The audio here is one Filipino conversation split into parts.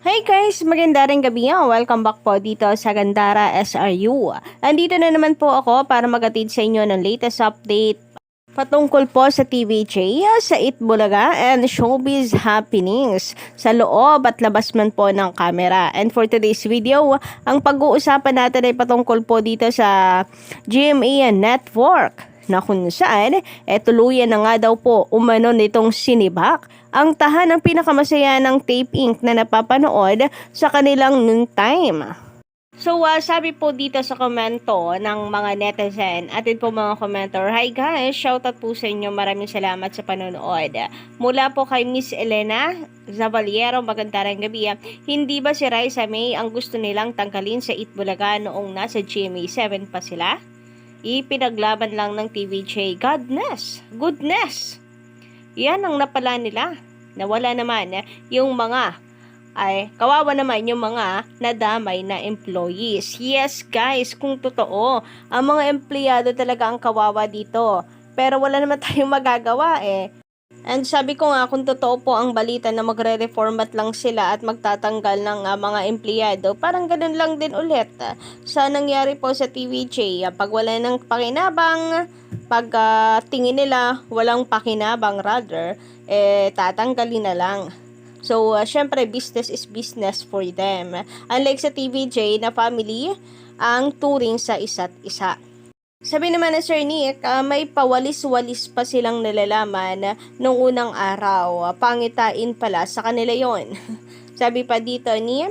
Hey guys, maganda rin gabi nga. Welcome back po dito sa Gandara SRU. Andito na naman po ako para magatid sa inyo ng latest update patungkol po sa TVJ, sa Itbulaga and Showbiz Happenings sa loob at labas man po ng kamera. And for today's video, ang pag-uusapan natin ay patungkol po dito sa GMA Network na kung saan tuluyan na nga daw po umano nitong sinibak ang tahanang pinakamasaya ng Tape Inc. na napapanood sa kanilang noon time. So, sabi po dito sa komento ng mga netizen, atin po mga komentor, hi guys, shoutout po sa inyo, maraming salamat sa panonood. Mula po kay Miss Elena Zavaliero, magandang gabi. Hindi ba si Raisa May ang gusto nilang tanggalin sa Itbulaga noong nasa GMA 7 pa sila? Ipinaglaban lang ng TVJ, goodness. Yan ang napala nila. Nawala naman yung mga kawawa naman yung mga nadamay na employees. Yes guys, kung totoo, ang mga empleyado talaga ang kawawa dito. Pero wala naman tayong magagawa And sabi ko nga, kung totoo po ang balita na magre-reformat lang sila at magtatanggal ng mga empleyado, parang ganun lang din ulit. Sa nangyari po sa TVJ, pag wala ng pakinabang, pag tingin nila walang pakinabang rather, tatanggalin na lang. So, syempre, business is business for them. Unlike sa TVJ na family, ang turing sa isa't isa. Sabi naman na Sir Nick, may pawalis-walis pa silang nalalaman nung unang araw. Pangitain pala sa kanila yon. Sabi pa dito ni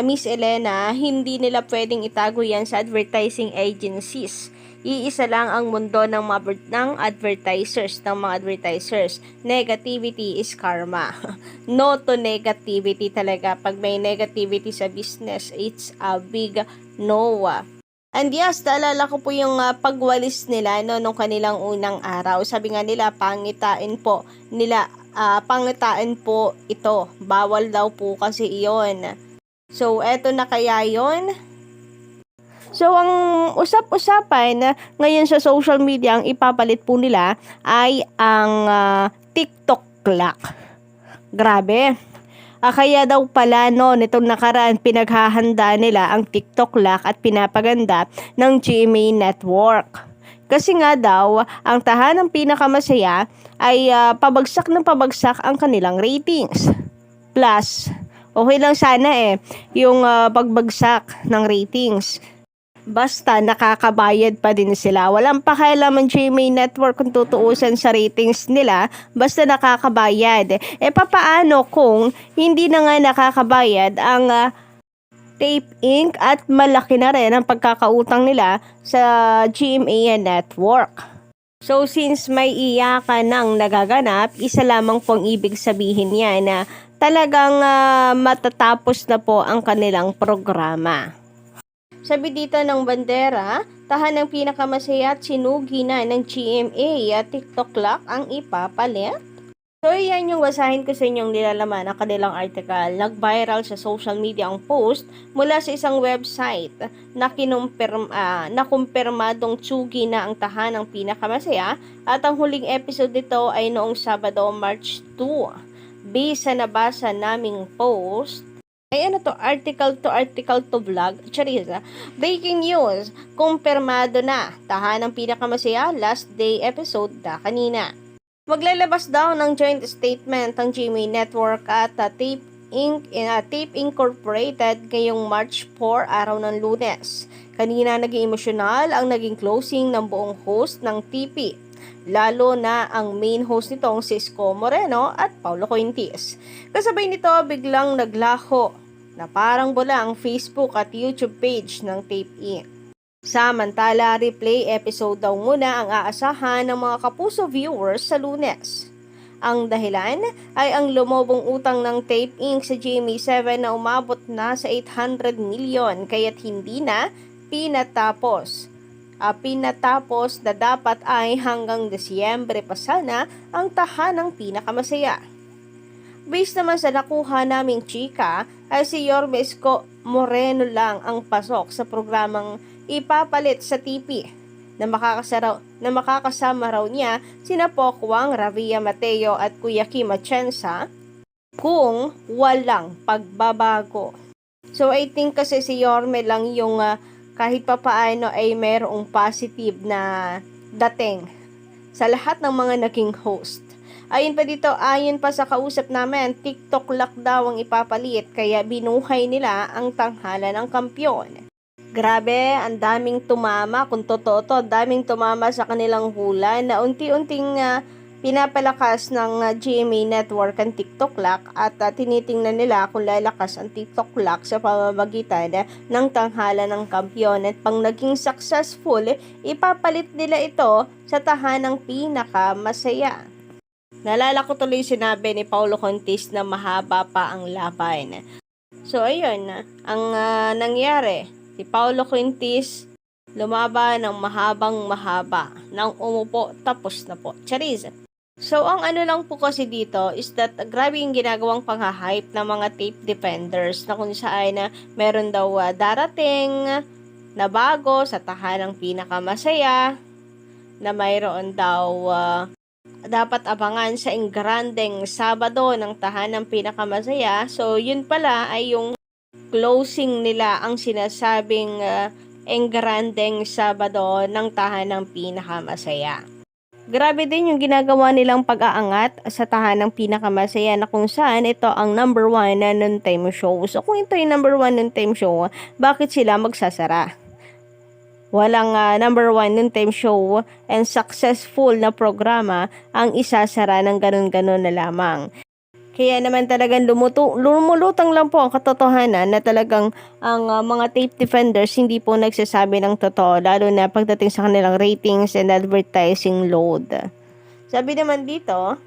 Miss Elena, hindi nila pwedeng itago yan sa advertising agencies. Iisa lang ang mundo ng mga advertisers. Negativity is karma. No to negativity talaga. Pag may negativity sa business, it's a big no. And yes, naalala ko po yung pagwalis nila nung kanilang unang araw. Sabi nga nila, pangitain po ito. Bawal daw po kasi iyon. So, eto na kaya yon. So, ang usap-usapan ngayon sa social media, ang ipapalit po nila ay ang TikTok clock. Grabe. Kaya daw pala nitong nakaraan pinaghahanda nila ang TikTok clock at pinapaganda ng GMA Network. Kasi nga daw, ang tahanang pinakamasaya ay pabagsak ng pabagsak ang kanilang ratings. Plus, okay lang sana yung pagbagsak ng ratings. Basta nakakabayad pa din sila. Walang pakialam ang GMA Network kung tutuusan sa ratings nila. Basta nakakabayad. Papaano kung hindi na nga nakakabayad ang Tape Inc. at malaki na rin ang pagkakautang nila sa GMA Network? So since may iyakan ng nagaganap, isa lamang pong ibig sabihin niya na talagang matatapos na po ang kanilang programa. Sabi dito ng bandera, tahanang pinakamasaya at sinugi na ng GMA at TikTok clock ang ipapalit. So, yan yung basahin ko sa inyong nilalaman ng kanilang article. Nag-viral sa social media ang post mula sa isang website na kumpirmadong tsugi na ang tahanang pinakamasaya at ang huling episode nito ay noong Sabado, March 2. Based sa nabasa naming post, article to vlog. Charisa. Breaking news. Kumpirmado na. Tahanang pinakamasaya. Last day episode na kanina. Maglalabas daw ng joint statement ang GMA Network at Tape Incorporated ngayong March 4, araw ng Lunes. Kanina naging emosyonal ang naging closing ng buong host ng TP. Lalo na ang main host nitong si Isko Moreno at Paulo Cointis. Kasabay nito biglang naglaho na parang bula ang Facebook at YouTube page ng Tape Inc. Samantala, replay episode daw muna ang aasahan ng mga kapuso viewers sa Lunes. Ang dahilan ay ang lumobong utang ng Tape Inc. sa GMA 7 na umabot na sa 800 million kaya't hindi na pinatapos na dapat ay hanggang Disyembre pa sana ang tahanang pinakamasaya. Based naman sa nakuha naming chika, ay si Yorme Isko Moreno lang ang pasok sa programang ipapalit sa TP na makakasama raw niya sina Pokwang, Ravia Mateo at Kuya Kim Atienza kung walang pagbabago. So I think kasi si Yorme lang yung kahit papaano ay mayroong positive na dating sa lahat ng mga naging host. Ayun pa dito, ayon pa sa kausap namin, TikTok lock daw ang ipapalit kaya binuhay nila ang tanghala ng kampyon. Grabe, ang daming tumama. Kung totoo to, daming tumama sa kanilang hula na unti-unting pinapalakas ng GMA Network ang TikTok Lock at tinitingnan nila kung lalakas ang TikTok Lock sa pamamagitan ng tanghala ng kampyon. At pang naging successful, ipapalit nila ito sa tahanang pinakamasaya. Nalala ko tuloy sinabi ni Paulo Contis na mahaba pa ang laban. So ayun, ang nangyari, si Paulo Quintis lumaban ng mahaba. Nang umupo, tapos na po. Charis. So, ang ano lang po kasi dito is that grabe yung ginagawang pang-hype ng mga tape defenders na kung saan meron daw darating na bago sa tahanang pinakamasaya na mayroon daw dapat abangan sa Engrandeng Sabado ng tahanang pinakamasaya. So, yun pala ay yung closing nila ang sinasabing Engrandeng Sabado ng tahanang pinakamasaya. Grabe din yung ginagawa nilang pag-aangat sa tahanang pinakamasaya na kung saan ito ang number 1 na noontime show. So kung ito yung number 1 noontime show, bakit sila magsasara? Walang number 1 noontime show and successful na programa ang isasara ng ganun-ganun na lamang. Kaya naman talagang lumulutang lang po ang katotohanan na talagang ang mga tape defenders hindi po nagsasabi ng totoo, lalo na pagdating sa kanilang ratings and advertising load. Sabi naman dito,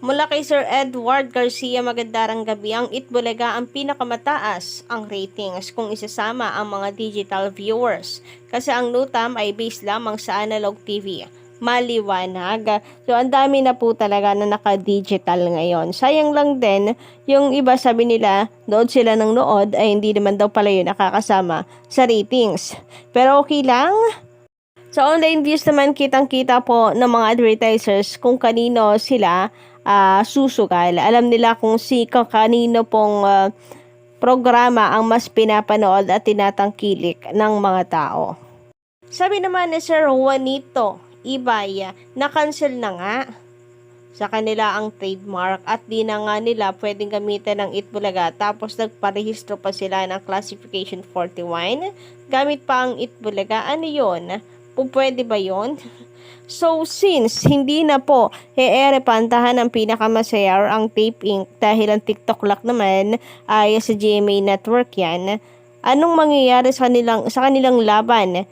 mula kay Sir Edward Garcia, magandang gabi. Ang Itbulaga ang pinakamataas ang ratings kung isasama ang mga digital viewers. Kasi ang Nutam ay based lamang sa analog TV. Maliwanag. So, ang dami na po talaga na naka-digital ngayon. Sayang lang din, yung iba sabi nila, nood sila ng nood, ay hindi naman daw pala yun nakakasama sa ratings. Pero okay lang. Sa online views naman, kitang-kita po ng mga advertisers kung kanino sila susugal. Alam nila kung kanino pong programa ang mas pinapanood at tinatangkilik ng mga tao. Sabi naman ni Sir Juanito Ibay, na-cancel na nga sa kanila ang trademark at di na nga nila pwedeng gamitin ng Itbulaga, tapos nagparehistro pa sila ng classification 41 gamit pa ang Itbulaga. Ano yun? Pwede ba yun? So since hindi na po e-ere pantahan ang pinakamasaya or ang Tape Inc. dahil ang TikTok Lock naman ay sa GMA Network yan, anong mangyayari sa kanilang laban?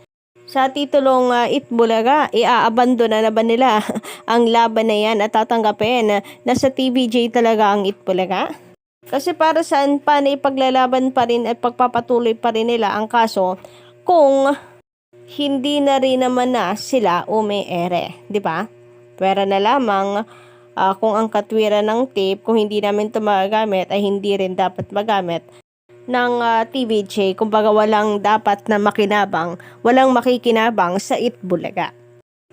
Sa titulong Itbulaga, iaabandona na ba nila ang laban na yan at tatanggapin na sa TVJ talaga ang Itbulaga? Kasi para saan pa na ipaglalaban pa rin at pagpapatuloy pa rin nila ang kaso kung hindi na rin naman na sila ere, di ba? Pwera na lamang kung ang katwiran ng tape, kung hindi namin ito magagamit, ay hindi rin dapat magamit ng TVJ. Kumbaga walang dapat na walang makikinabang sa Itbulaga.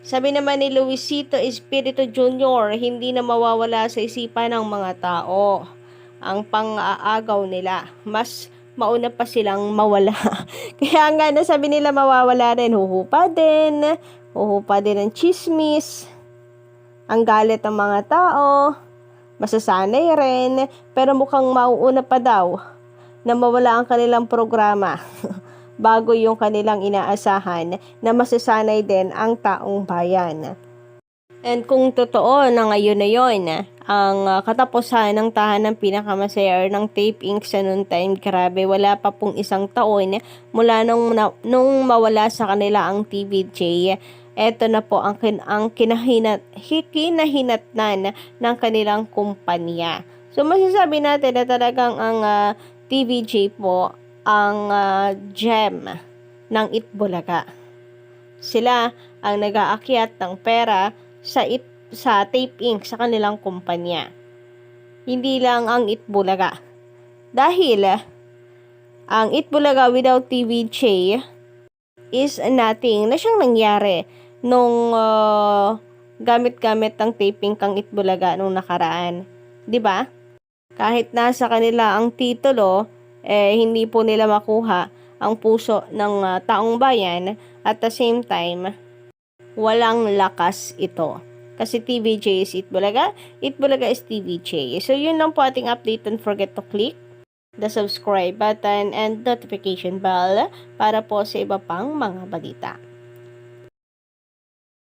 Sabi naman ni Luisito Espiritu Jr., hindi na mawawala sa isipan ng mga tao ang pang-aagaw nila. Mas mauna pa silang mawala. Kaya nga nasabi nila mawawala rin, huhupa din ang chismis, ang galit ng mga tao, masasanay rin, pero mukhang mauuna pa daw na mawala ang kanilang programa bago yung kanilang inaasahan na masasanay din ang taong bayan. And kung totoo na ngayon na yun, ang katapusan ng tahanang pinakamasaya ng Tape Inc. sa noon time, grabe, wala pa pong isang taon mula nung mawala sa kanila ang TVJ. Eto na po ang kinahinatnan ng kanilang kumpanya. So masasabi natin na talagang ang TVJ po ang gem ng Itbulaga. Sila ang nag-aakyat ng pera sa Tape Inc. sa kanilang kumpanya. Hindi lang ang Itbulaga. Dahil ang Itbulaga without TVJ is nothing na siyang nangyari nung gamit-gamit ng taping kang Itbulaga nung nakaraan. 'Di ba? Kahit nasa kanila ang titulo, hindi po nila makuha ang puso ng taong bayan at the same time, walang lakas ito. Kasi TVJ is Itbulaga, Itbulaga is TVJ. So yun lang po ating update. Don't forget to click the subscribe button and notification bell para po sa iba pang mga balita.